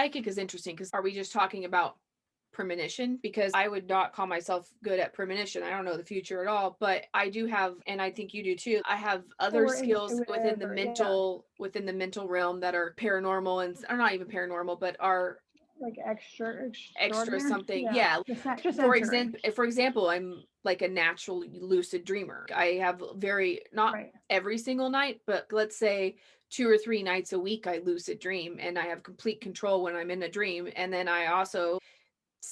psychic is interesting because are we just talking about premonition? Because I would not call myself good at premonition. I don't know the future at all, but I do have, and I think you do too. I have other Or skills within the intuitive, or yeah, within the mental realm that are paranormal and are not even paranormal, but are like extra extraordinary. something. Yeah, Yeah. just extra For sensory. example, I'm like a natural lucid dreamer. I have very, not Right. every single night, but let's say 2 or 3 nights a week I lucid dream, and I have complete control when I'm in a dream. And then I also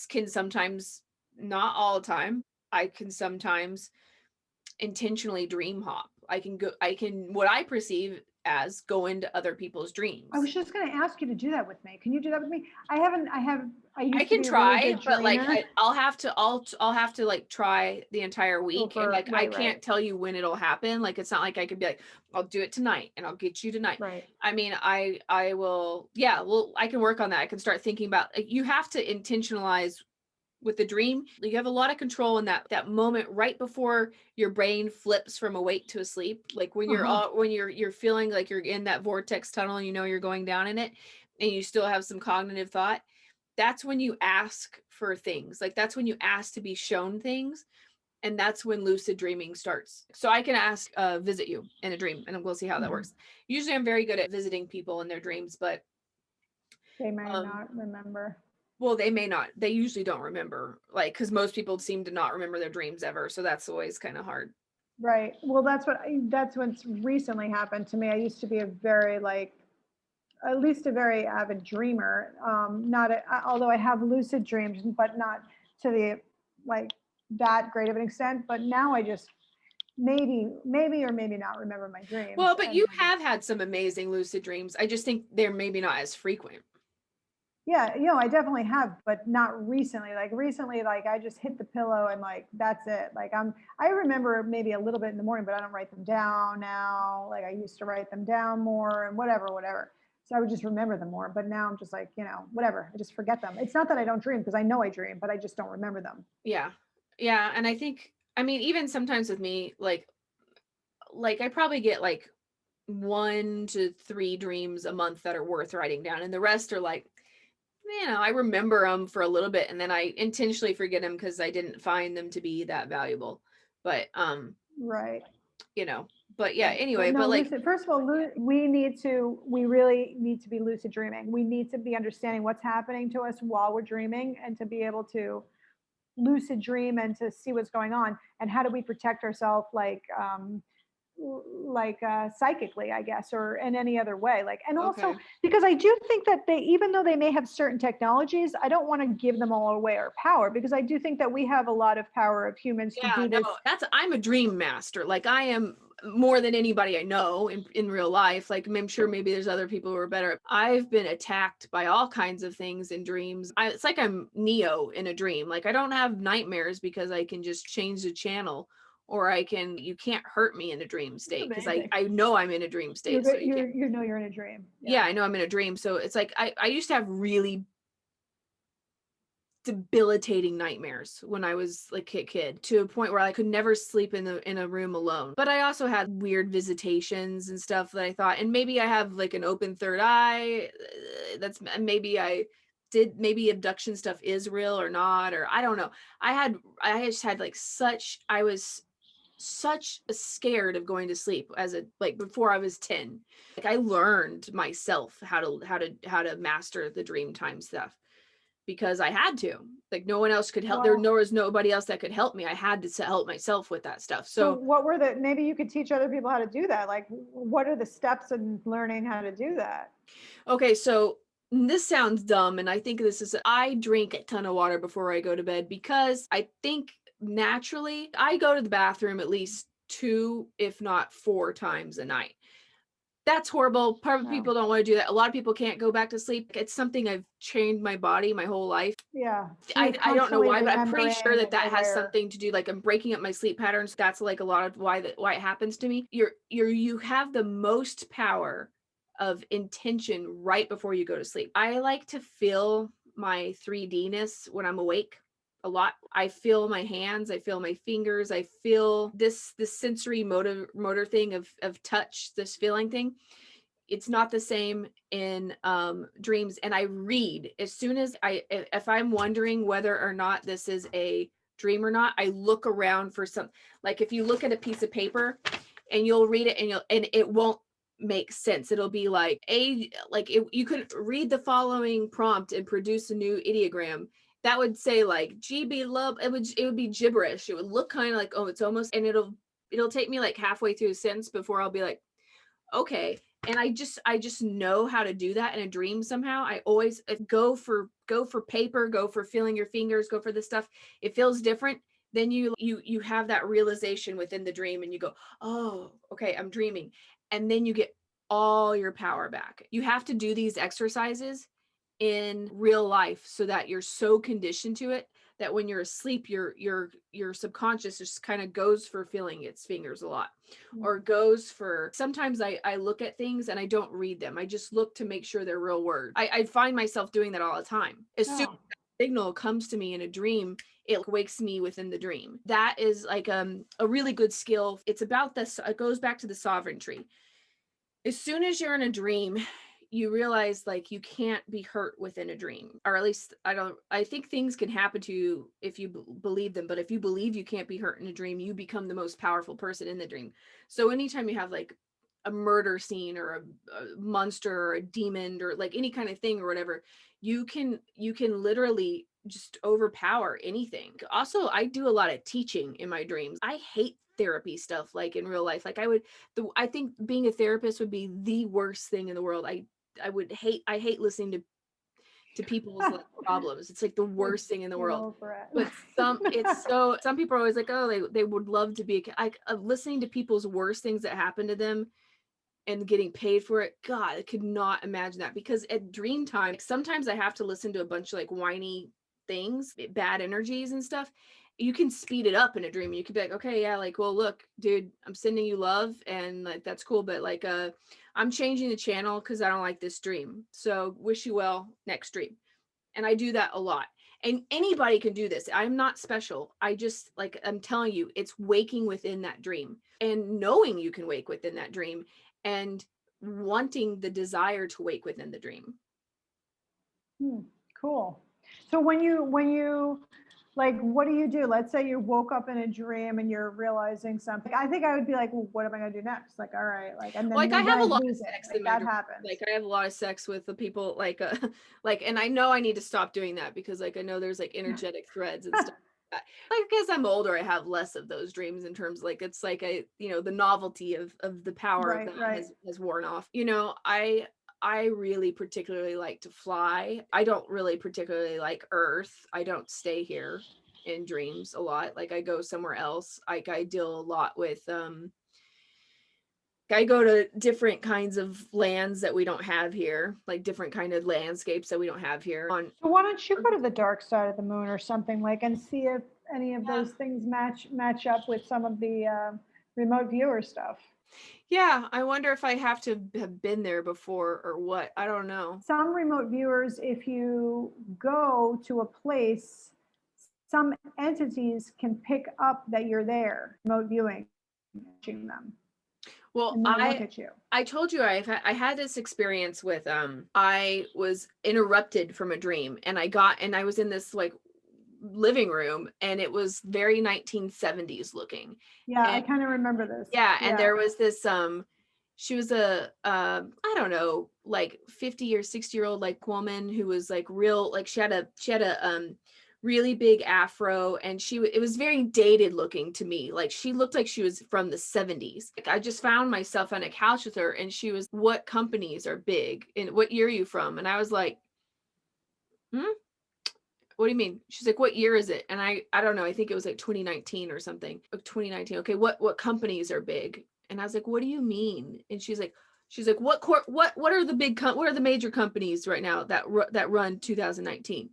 can sometimes, not all the time, I can sometimes intentionally dream hop. I can, what I perceive as, go into other people's I was dreams. just going to ask you to do that with me. Can you do that with me? I haven't. I I used to can be a really try, good but like dreamer. I'll have to like try the entire Go week, and for like I right, can't right, tell you when it'll happen. Like it's not like I could be like, I'll do it tonight and I'll get you tonight. right. I mean, I will, yeah, well, I can work on that. I can start thinking about, you have to intentionalize with the dream. You have a lot of control in that moment right before your brain flips from awake to asleep. Like when Uh huh. you're feeling like you're in that vortex tunnel and you know you're going down in it, and you still have some cognitive thought. That's when you ask for things. Like that's when you ask to be shown things. And that's when lucid dreaming starts. So I can ask, visit you in a dream, and we'll see how that Hmm. works. Usually I'm very good at visiting people in their dreams, but They may um, not remember. well, they may not. They usually don't remember, like, because most people seem to not remember their dreams ever. So that's always kind of hard. Right. Well, that's what's recently happened to me. I used to be a very like at least a very avid dreamer. Not a, although I have lucid dreams, but not to the like that great of an extent. But now I just maybe or maybe not remember my dreams. Well, but And you have had some amazing lucid dreams. I just think they're maybe not as frequent. yeah, I definitely have, but not recently. Like recently, like I just hit the pillow and like that's it. Like I remember maybe a little bit in the morning, but I don't write them down now. Like I used to write them down more and whatever. So I would just remember them more. But now I'm just like, whatever. I just forget them. It's not that I don't dream because I know I dream, but I just don't remember them. Yeah. Yeah. And I think, I mean, even sometimes with me, like I probably get like 1 to 3 dreams a month that are worth writing down. And the rest are like, I remember them for a little bit and then I intentionally forget them because I didn't find them to be that valuable. But, Right. you know, but yeah, Right. But anyway, no, but like, lucid. First of all, we really need to be lucid dreaming. We need to be understanding what's happening to us while we're dreaming and to be able to lucid dream and to see what's going on and how do we protect ourselves psychically, I guess, or in any other way. Like, and also okay. because I do think that they, even though they may have certain technologies, I don't want to give them all away our power because I do think that we have a lot of power of humans to Yeah, do no, this. I'm a dream master. Like I am more than anybody I know in real life. Like I'm sure maybe there's other people who are better. I've been attacked by all kinds of things in dreams. It's like I'm Neo in a dream. Like I don't have nightmares because I can just change the channel, or you can't hurt me in a dream state because Amazing. I know I'm in a dream state. So you can't, You're in a dream. yeah, Yeah. I know I'm in a dream. So it's like I used to have really debilitating nightmares when I was like a kid, to a point where I could never sleep in a room alone. But I also had weird visitations and stuff that I thought, and maybe I have like an open third eye. That's maybe I did, maybe abduction stuff is real or not, or I don't know. I just had like I was such scared of going to sleep as a, like, before I was 10. Like I learned myself how to master the dream time stuff because I had to. Like no one else could help. Wow. There was nobody else that could help me. I had to help myself with that stuff. So So, what were maybe you could teach other people how to do that. Like what are the steps in learning how to do that? okay, so this sounds dumb, and I think I drink a ton of water before I go to bed because I think naturally I go to the bathroom at least 2, if not 4 times a night. That's horrible. Part of Wow. people don't want to do that. A lot of people can't go back to sleep. It's something I've trained my body my whole life. Yeah. So you're I don't know constantly why, but I'm pretty sure remembering that and that has aware. something to do, like I'm breaking up my sleep patterns. That's like a lot of why it happens to me. You have the most power of intention right before you go to sleep. I like to feel my 3D-ness when I'm awake a lot. I feel my hands, I feel my fingers, I feel this sensory motor thing of touch, this feeling thing. It's not the same in dreams. And I read as soon as if I'm wondering whether or not this is a dream or not, I look around for some, like if you look at a piece of paper and you'll read it and it won't make sense. It'll be like you could read the following prompt and produce a new ideogram that would say like GB love. It would be gibberish. It would look kind of like, oh, it's almost, and it'll take me like halfway through a sentence before I'll be like, okay. And I just know how to do that in a dream somehow. I always go for paper, go for feeling your fingers, go for this stuff. It feels different. Then you have that realization within the dream and you go, oh, okay, I'm dreaming. And then you get all your power back. You have to do these exercises in real life so that you're so conditioned to it that when you're asleep, your subconscious just kind of goes for feeling its fingers a lot, or goes for, sometimes I look at things and I don't read them. I just look to make sure they're real words. I find myself doing that all the time. As soon as that signal comes to me in a dream, it wakes me within the dream. That is like a really good skill. It's about this, it goes back to the sovereignty. As soon as you're in a dream, you realize like you can't be hurt within a dream, or at least I think things can happen to you if you believe them, but if you believe you can't be hurt in a dream, you become the most powerful person in the dream. So anytime you have like a murder scene or a monster or a demon or like any kind of thing or whatever, you can literally just overpower anything. Also, I do a lot of teaching in my dreams. I hate therapy stuff like in real life. Like I think being a therapist would be the worst thing in the world. I hate listening to people's like problems. It's like the worst thing in the world. But some people are always like, oh, they would love to be listening to people's worst things that happen to them and getting paid for it. God, I could not imagine that, because at dream time, sometimes I have to listen to a bunch of like whiny things, bad energies and stuff. You can speed it up in a dream. You could be like, okay, yeah, like, well, look, dude, I'm sending you love and like that's cool, but like I'm changing the channel because I don't like this dream. So wish you well next dream. And I do that a lot. And anybody can do this. I'm not special. I just, like, I'm telling you, it's waking within that dream and knowing you can wake within that dream and wanting the desire to wake within the dream. Cool. So when you like, what do you do? Let's say you woke up in a dream and you're realizing something. I think I would be like, well, what am I going to do next? Like, all right, like, and then Like I have a lot of lose it. sex Like, in my that dream. happens. Like I have a lot of sex with the people, like like, and I know I need to stop doing that because like I know there's like energetic threads and stuff like that. Like as I'm older, I have less of those dreams in terms like it's like the novelty of the power of that has worn off. I really particularly like to fly. I don't really particularly like Earth. I don't stay here in dreams a lot. Like I go somewhere else. Like I deal a lot with I go to different kinds of lands that we don't have here, like different kind of landscapes that we don't have here. So why don't you go to the dark side of the moon or something, like, and see if any of those things match up with some of the remote viewer stuff? Yeah, I wonder if I have to have been there before or what. I don't know. Some remote viewers, if you go to a place, some entities can pick up that you're there, remote viewing, watching them. Well, And then look at you. I told you I had this experience with I was interrupted from a dream and I was in this like living room and it was very 1970s looking. Yeah, and, I kind of remember this. Yeah, and there was this she was a I don't know, like 50 or 60-year-old like woman who was like real, like she had a really big afro, and it was very dated looking to me. Like she looked like she was from the 70s. Like I just found myself on a couch with her and she was, what companies are big and what year are you from? And I was like, what do you mean? She's like, what year is it? And I don't know, I think it was like 2019 or something. 2019. Okay, what companies are big? And I was like, what do you mean? And she's like, what are the major companies right now that run 2019?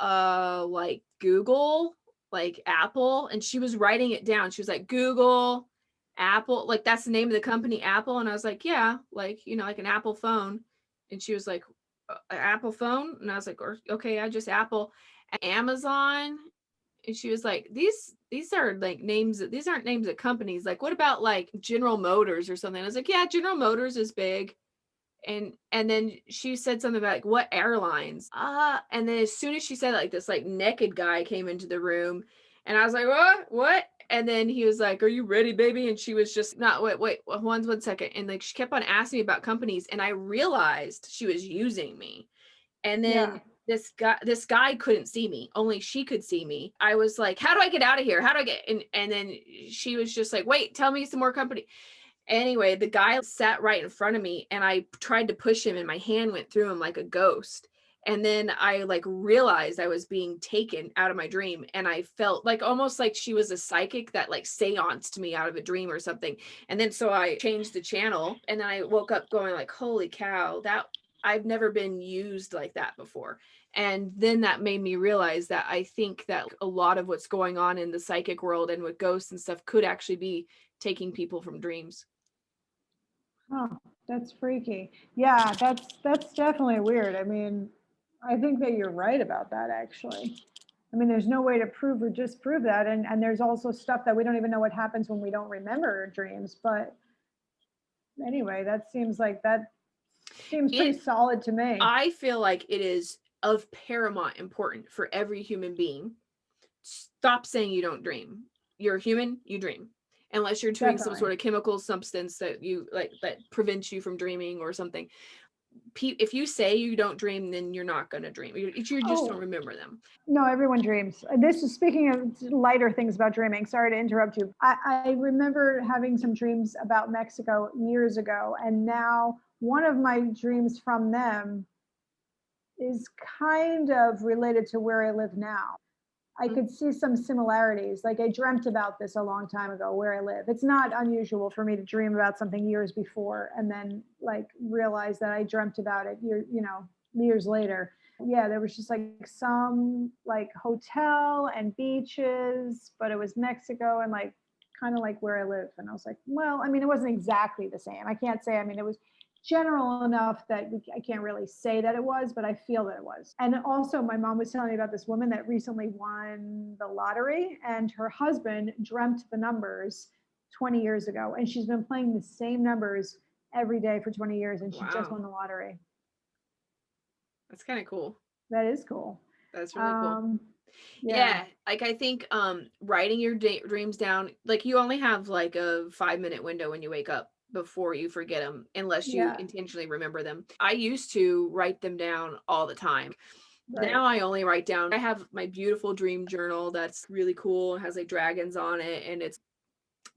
Like Google, like Apple. And she was writing it down. She was like, Google, Apple, like that's the name of the company, Apple. And I was like, yeah, like, like an Apple phone. And she was like, an Apple phone? And I was like, okay, I just Apple. Amazon. And she was like, these are like names, these aren't names of companies. Like, what about like General Motors or something? I was like, yeah, General Motors is big. And then she said something about like, what airlines? And then as soon as she said like this like naked guy came into the room, and I was like, what? And then he was like, are you ready, baby? And she was just not, wait, 1 second. And like she kept on asking me about companies, and I realized she was using me. And Yeah. then this guy couldn't see me, only she could see me. I was like, how do I get out of here? How do I get? And then she was just like, wait, tell me some more company. Anyway, the guy sat right in front of me, and I tried to push him, and my hand went through him like a ghost. And then I like realized I was being taken out of my dream, and I felt like almost like she was a psychic that like seanced me out of a dream or something. And then so I changed the channel, and then I woke up going like, holy cow, that I've never been used like that before. And then that made me realize that I think that a lot of what's going on in the psychic world and with ghosts and stuff could actually be taking people from dreams. Oh, that's freaky. Yeah, that's definitely weird. I mean, I think that you're right about that actually. I mean, there's no way to prove or disprove that. And there's also stuff that we don't even know what happens when we don't remember our dreams. But anyway, that seems pretty It solid to me. I feel like it is of paramount importance for every human being. Stop saying you don't dream. You're a human, you dream. Unless you're doing some Definitely. sort of chemical substance that you like that prevents you from dreaming or something. If you say you don't dream, then you're not going to dream. You just don't Oh, remember them. no, everyone dreams. This is speaking of lighter things about dreaming. Sorry to interrupt you. I remember having some dreams about Mexico years ago, and now one of my dreams from them is kind of related to where I live now. I Mm. could see some similarities. Like I dreamt about this a long time ago where I live. It's not unusual for me to dream about something years before and then like realize that I dreamt about it years later. Yeah, there was just like some like hotel and beaches, but it was Mexico and like kind of like where I live. And I was like, well, I mean, it wasn't exactly the same. I can't say, I mean, it was general enough that I can't really say that it was, but I feel that it was. And also, my mom was telling me about this woman that recently won the lottery, and her husband dreamt the numbers 20 years ago, and she's been playing the same numbers every day for 20 years, and she just Wow. won the lottery. That's kind of cool. That is cool. That's really cool. Um, yeah, Yeah, like I think writing your dreams down, like you only have like a 5-minute window when you wake up before you forget them unless you yeah, intentionally remember them. I used to write them down all the time. right. Now I only write down, I have my beautiful dream journal that's really cool. It has like dragons on it, and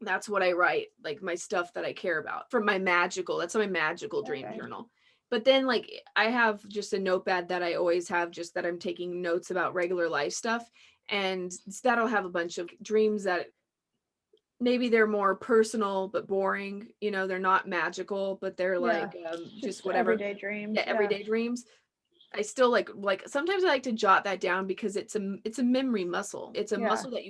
that's what I write, like my stuff that I care about from that's my magical dream Okay. journal. But then like I have just a notepad that I always have, just that I'm taking notes about regular life stuff. And that'll have a bunch of dreams that maybe they're more personal but boring. They're not magical, but they're Yeah, like just just whatever. everyday dreams. Yeah, Yeah. everyday dreams. I still like sometimes I like to jot that down because it's a memory muscle. It's a Yeah. muscle that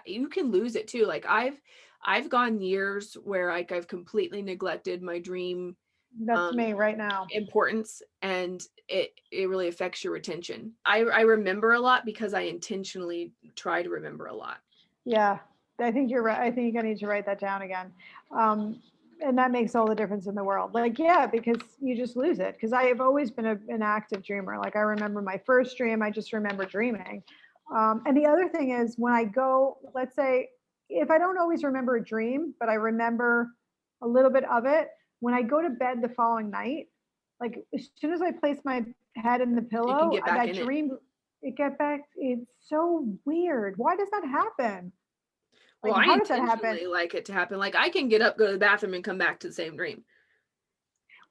you can lose it too. Like I've gone years where like I've completely neglected my dream That's um me right now. importance, and it really affects your retention. I remember a lot because I intentionally try to remember a lot. Yeah, I think you're right. I think I need to write that down again. Um, and that makes all the difference in the world. Like, yeah, because you just lose it. Because I have always been an active dreamer. Like, I remember my first dream, I just remember dreaming. And the other thing is, when I go, let's say, if I don't always remember a dream, but I remember a little bit of it, when I go to bed the following night, like, as soon as I place my head in the You can pillow, get back that in it. dream, it get back. It's so weird. Why does that happen? Well, Like, I how does that happen? intentionally like it to happen. Like I can get up, go to the bathroom, and come back to the same dream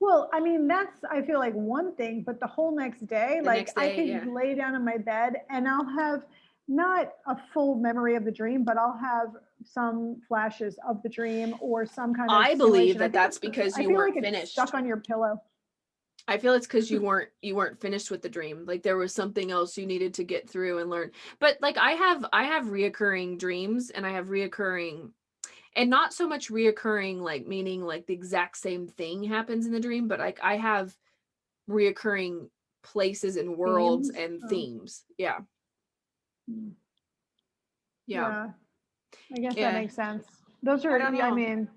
Well, I mean, that's, I feel like one thing, but the whole next day, the like next I day. could Yeah. lay down in my bed and I'll have not a full memory of the dream, but I'll have some flashes of the dream or some kind of I believe simulation. that that's because I you feel weren't like it's finished. stuck on your pillow. I feel it's because you weren't finished with the dream. Like there was something else you needed to get through and learn. But like I have reoccurring dreams, and I have reoccurring, and not so much reoccurring like meaning like the exact same thing happens in the dream, but like I have reoccurring places and worlds Themes. and Oh, themes. Yeah. hmm. Yeah. Yeah, I guess that Yeah. makes sense. Those I are, don't yeah, I know. mean,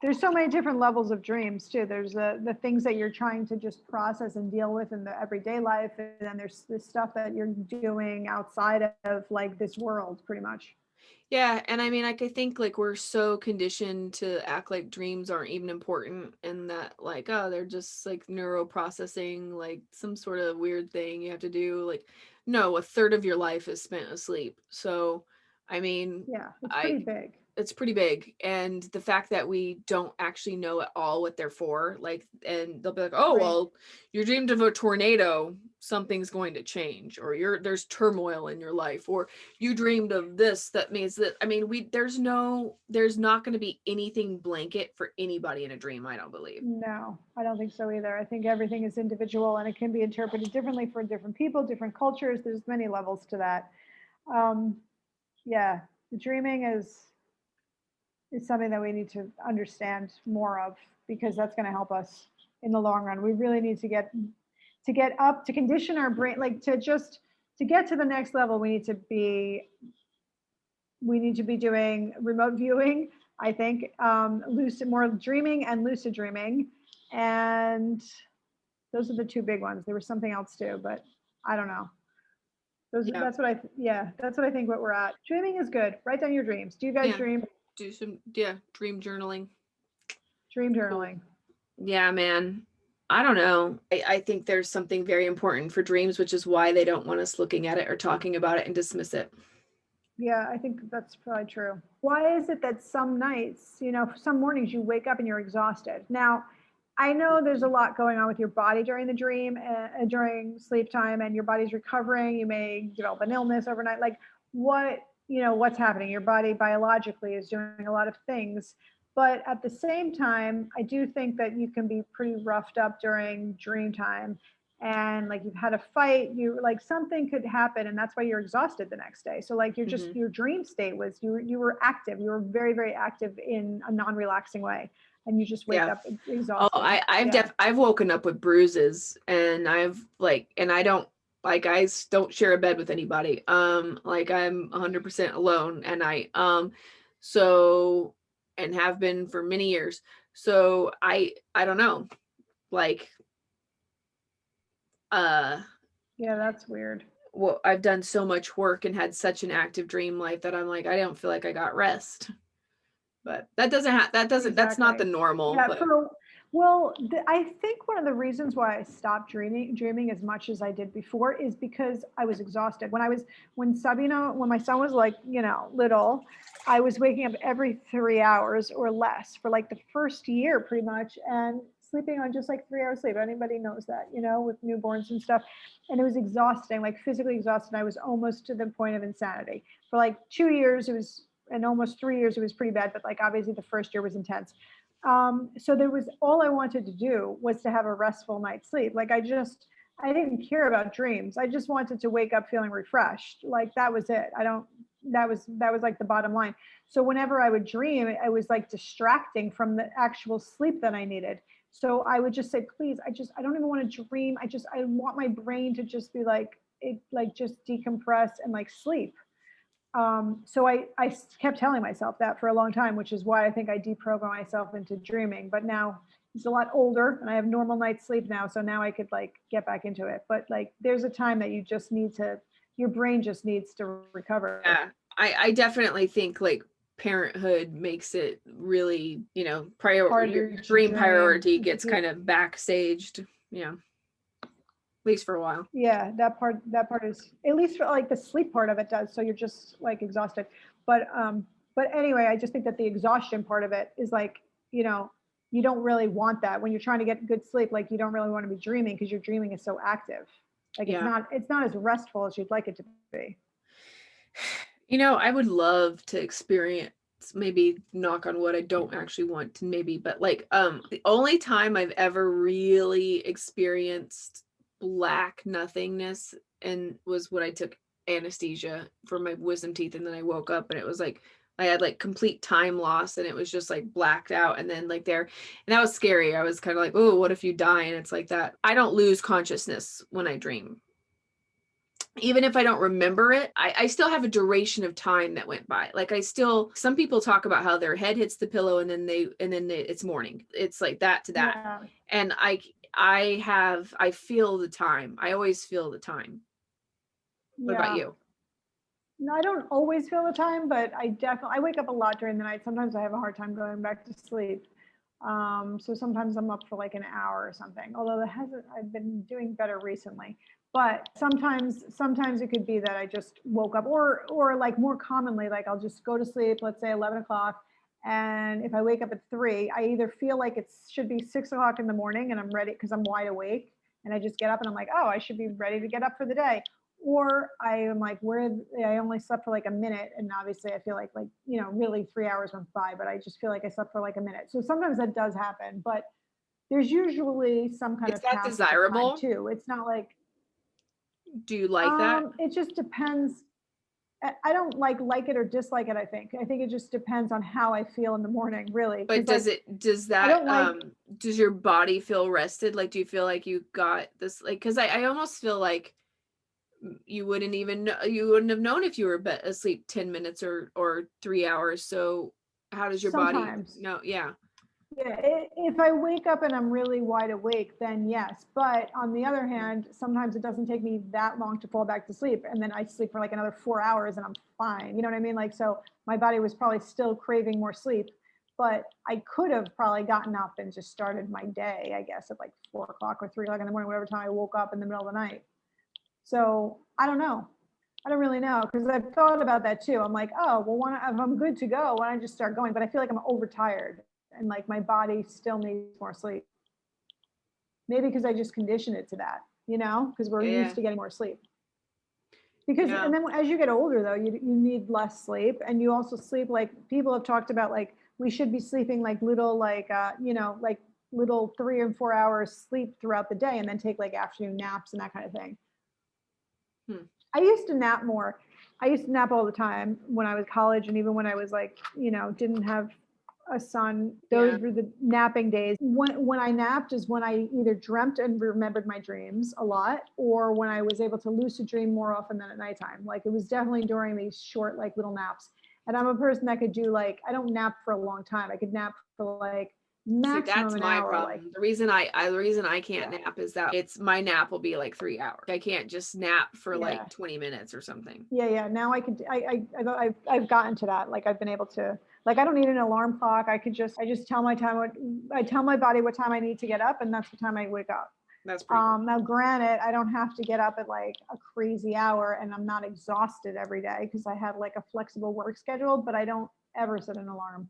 There's so many different levels of dreams too. There's the things that you're trying to just process and deal with in the everyday life, and then there's the stuff that you're doing outside of like this world, pretty much. Yeah, and I mean, like, I think like we're so conditioned to act like dreams aren't even important, and that like, oh, they're just like neuroprocessing, like some sort of weird thing you have to do. Like, no, a third of your life is spent asleep. So, I mean, Yeah, it's pretty I big. it's pretty big, and the fact that we don't actually know at all what they're for, like, and they'll be like, oh Right. well, you dreamed of a tornado, something's going to change, or there's turmoil in your life, or you dreamed of this, that means that, I mean, there's not going to be anything blanket for anybody in a dream, I don't believe. No, I don't think so either. I think everything is individual and it can be interpreted differently for different people, different cultures. There's many levels to that. Um, yeah, dreaming is something that we need to understand more of, because that's going to help us in the long run. We really need to get up, to condition our brain, like to get to the next level. We need to be doing remote viewing, I think, lucid, more dreaming and lucid dreaming, and those are the two big ones. There was something else too, but I don't know. Yeah. That's what I think what we're at. Dreaming is good. Write down your dreams. Do you guys Yeah. dream? Do some, yeah, dream journaling. Dream Cool. journaling. Yeah, man. I don't know. I think there's something very important for dreams, which is why they don't want us looking at it or talking about it and dismiss it. Yeah, I think that's probably true. Why is it that some nights, some mornings you wake up and you're exhausted? Now, I know there's a lot going on with your body during the dream and during sleep time, and your body's recovering. You may develop an illness overnight. Like what's happening? Your body biologically is doing a lot of things. But at the same time, I do think that you can be pretty roughed up during dream time, and like you've had a fight, you like something could happen, and that's why you're exhausted the next day. So like Mhm. your dream state was you were active, you were very, very active in a non-relaxing way, and you just wake Yeah. up Oh, exhausted. Yeah. I've woken up with bruises, and I don't, like, don't share a bed with anybody. Like, I'm 100% alone, and so, and have been for many years. So I don't know. Like, uh Yeah, that's weird. well, I've done so much work and had such an active dream life that I'm like, I don't feel like I got rest. But that's not the Exactly. normal, Yeah, but I think one of the reasons why I stopped dreaming as much as I did before is because I was exhausted. When my son was like, little, I was waking up every 3 hours or less for like the first year pretty much, and sleeping on just like 3 hours sleep. Anybody knows that, with newborns and stuff. And it was exhausting, like physically exhausted. I was almost to the point of insanity. For like 2 years, and almost 3 years, it was pretty bad, but like obviously the first year was intense. So there was, all I wanted to do was to have a restful night's sleep. Like I didn't care about dreams. I just wanted to wake up feeling refreshed. Like that was it. I don't, that was like the bottom line. So whenever I would dream, it was like distracting from the actual sleep that I needed. So I would just say, please, I don't even want to dream. I want my brain to just be like, just decompress and like sleep. So I kept telling myself that for a long time, which is why I think I deprogrammed myself into dreaming. But now he's a lot older and I have normal night's sleep now. So now I could like get back into it. But like there's a time that your brain just needs to recover. yeah, I definitely think like parenthood makes it really, Harder your to dream dream. priority gets kind of backstaged, at least for a while. Yeah, that part is, at least for like the sleep part of it does. So you're just like exhausted. But anyway, I just think that the exhaustion part of it is like, you know, you don't really want that when you're trying to get good sleep. Like you don't really want to be dreaming because your dreaming is so active. Like Yeah. it's not as restful as you'd like it to be. I would love to experience, maybe knock on wood, I don't actually want to, maybe, but like the only time I've ever really experienced black nothingness and was when I took anesthesia for my wisdom teeth, and then I woke up and it was like I had like complete time loss, and it was just like blacked out, and then like there, and that was scary. I was kind of like, oh, what if you die? And it's like that. I don't lose consciousness when I dream. even if I don't remember it, I still have a duration of time that went by. Like some people talk about how their head hits the pillow and then it's morning. It's like that to that. Yeah. And I feel the time. I always feel the time. What about Yeah. you? No, I don't always feel the time, but I wake up a lot during the night. Sometimes I have a hard time going back to sleep. So sometimes I'm up for like an hour or something. Although I've been doing better recently. But sometimes it could be that I just woke up, or like more commonly, like I'll just go to sleep, let's say 11 o'clock. And if I wake up at 3, I either feel like it should be 6 o'clock in the morning and I'm ready because I'm wide awake. And I just get up and I'm like, oh, I should be ready to get up for the day. Or I am like, where I only slept for like a minute, and obviously I feel like really 3 hours went by, but I just feel like I slept for like a minute. So sometimes that does happen, but there's usually some kind Is of that path to time desirable? too. It's not like Do you like that? it just depends. I don't like it or dislike it. I think it just depends on how I feel in the morning, really. But Because like does I that don't like does your body feel rested? Like, do you feel like you got this, like, because I almost feel like you wouldn't have known if you were asleep 10 minutes or 3 hours. So how does your body sometimes. know? Yeah. Yeah, if I wake up and I'm really wide awake, then yes. But on the other hand, sometimes it doesn't take me that long to fall back to sleep, and then I sleep for like another 4 hours, and I'm fine. You know what I mean? Like, so my body was probably still craving more sleep, but I could have probably gotten up and just started my day, I guess, at like 4 o'clock or 3 o'clock in the morning, whatever time I woke up in the middle of the night. So I don't know. I don't really know, because I've thought about that too. I'm like, oh, well, if I'm good to go, why don't I just start going? But I feel like I'm overtired and like my body still needs more sleep. Maybe because I just conditioned it to that, because we're Yeah. used to getting more sleep. Because, Yeah. and then as you get older, though, you need less sleep. And you also sleep, like people have talked about, like we should be sleeping like little, like little 3 and 4 hours sleep throughout the day, and then take like afternoon naps and that kind of thing. Hmm. I used to nap more. I used to nap all the time when I was college, and even when I was like, didn't have a son. Yeah. Those were the napping days. When I napped is when I either dreamt and remembered my dreams a lot, or when I was able to lucid dream more often than at nighttime. Like it was definitely during these short, like little naps. And I'm a person that could do like, I don't nap for a long time. I could nap for like See, maximum that's an my hour. Like, problem. The reason I can't yeah, nap is that it's my nap will be like 3 hours. I can't just nap for yeah. like 20 minutes or something. Yeah. Now I could, I've gotten to that. Like I've been able to, like, I don't need an alarm clock. I just tell my time, I tell my body what time I need to get up, and that's the time I wake up. That's pretty cool. Now, granted, I don't have to get up at like a crazy hour, and I'm not exhausted every day because I have like a flexible work schedule, but I don't ever set an alarm.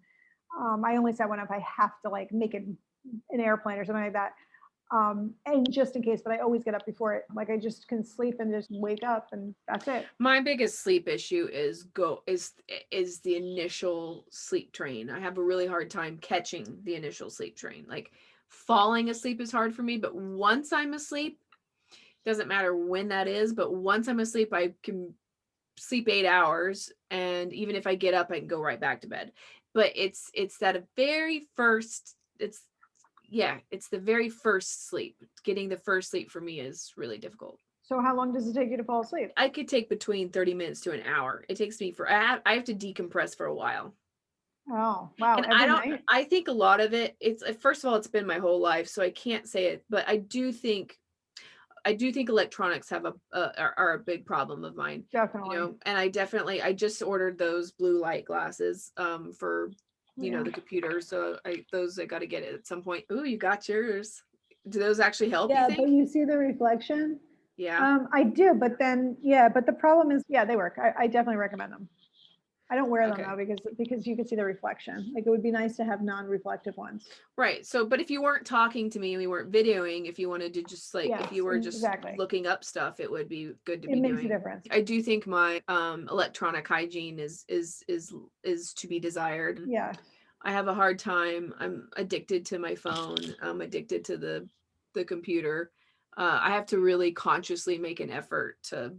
I only set one if I have to like make it an airplane or something like that. And just in case, but I always get up before it. Like I just can sleep and just wake up, and that's it. My biggest sleep issue is the initial sleep train. I have a really hard time catching the initial sleep train. Like falling asleep is hard for me, but once I'm asleep, doesn't matter when that is, but once I'm asleep, I can sleep 8 hours, and even if I get up, I can go right back to bed. But it's that very first it's the very first sleep. Getting the first sleep for me is really difficult. So how long does it take you to fall asleep? I could take between 30 minutes to an hour. It takes me I have to decompress for a while. Oh, wow. And Every night? I think a lot of it, it's first of all, it's been my whole life, so I can't say it, but I do think electronics have are a big problem of mine, Definitely. and I just ordered those blue light glasses for Yeah. the computer, so I got to get it at some point. Ooh, you got yours. Do those actually help, you Yeah, but think? you see the reflection? Yeah. I do, but then, yeah, but the problem is, yeah, they work. I definitely recommend them. I don't wear them Okay. though, because you can see the reflection. Like it would be nice to have non-reflective ones. Right. So, but if you weren't talking to me and we weren't videoing, if you wanted to just like, Yes, if you were just exactly. looking up stuff, it would be good to It be makes a doing. difference. I do think my electronic hygiene is to be desired. Yeah. I have a hard time. I'm addicted to my phone. I'm addicted to the computer. I have to really consciously make an effort to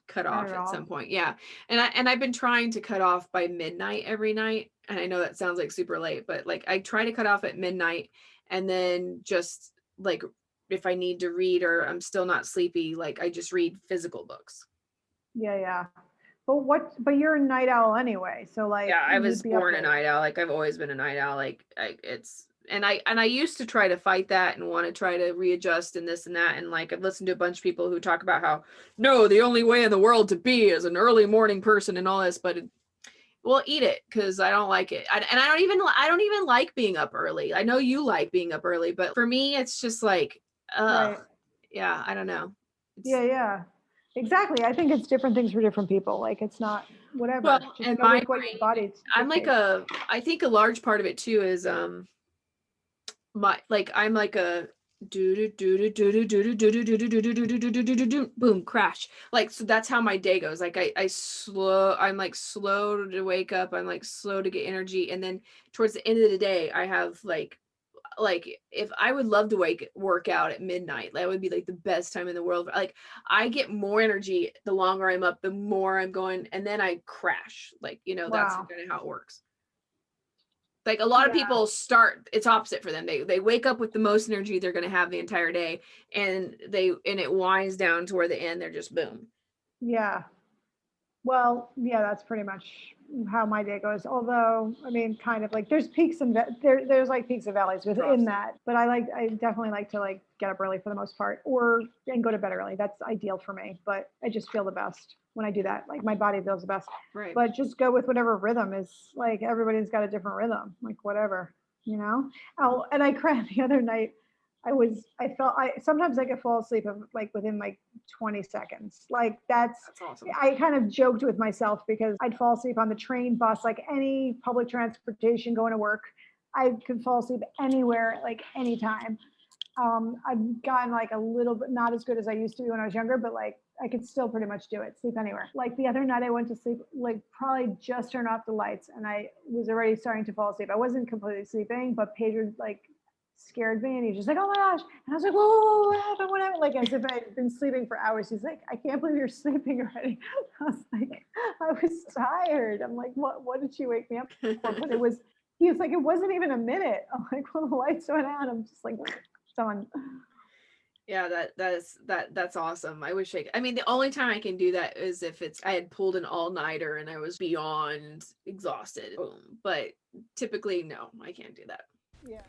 cut Turn off it at off. some point. Yeah. And I've been trying to cut off by midnight every night. And I know that sounds like super late, but like I try to cut off at midnight and then just like if I need to read or I'm still not sleepy, like I just read physical books. Yeah, yeah. But you're a night owl anyway, so like Yeah, I was you'd be up born a late. night owl. Like I've always been a night owl. Like it's and I used to try to fight that and want to try to readjust and this and that. And like I've listened to a bunch of people who talk about how no, the only way in the world to be is an early morning person and all this, but well, eat it because I don't like it. And I don't even like being up early. I know you like being up early, but for me, it's just like, Right. yeah, I don't know. It's Yeah, yeah. Exactly. I think it's different things for different people. Like it's not whatever. well, Just and go my with what your brain, body I'm like dictates. I think a large part of it too is my like I'm like a do do do do do do do do do do do do do do do do do do boom crash like so that's how my day goes like I'm like slow to wake up, I'm like slow to get energy, and then towards the end of the day I have like if I would love to work out at midnight, that would be like the best time in the world. Like I get more energy the longer I'm up, the more I'm going, and then I crash, like that's Wow. kind of how it works. Like a lot of Yeah. people start, it's opposite for them. They wake up with the most energy they're going to have the entire day, and it winds down to where the end they're just boom. Yeah. Well, yeah, that's pretty much how my day goes. Although, I mean, kind of like there's peaks and there's like peaks and valleys within Troughs. that. But I definitely like to like get up early for the most part, and go to bed early. That's ideal for me. But I just feel the best when I do that. Like my body feels the best. Right. But just go with whatever rhythm is. Like everybody's got a different rhythm. Like whatever, you know. Oh, and I cried the other night. I sometimes I could fall asleep of like within like 20 seconds. Like That's awesome. I kind of joked with myself because I'd fall asleep on the train, bus, like any public transportation going to work. I could fall asleep anywhere, like anytime. I've gotten like a little bit not as good as I used to be when I was younger, but like I could still pretty much do it, sleep anywhere. Like the other night I went to sleep, like probably just turned off the lights and I was already starting to fall asleep. I wasn't completely sleeping, but Pedro like scared me and he's just like, oh my gosh. And I was like, whoa, what happened? What happened? Like as if I'd been sleeping for hours. He's like, I can't believe you're sleeping already. I was like, I was tired. I'm like, what did she wake me up for? But he was like, it wasn't even a minute. I'm like, well, the lights went out. I'm just like, done. Yeah, that's awesome. I mean, the only time I can do that is if I had pulled an all-nighter and I was beyond exhausted. Boom. But typically, no, I can't do that. Yeah.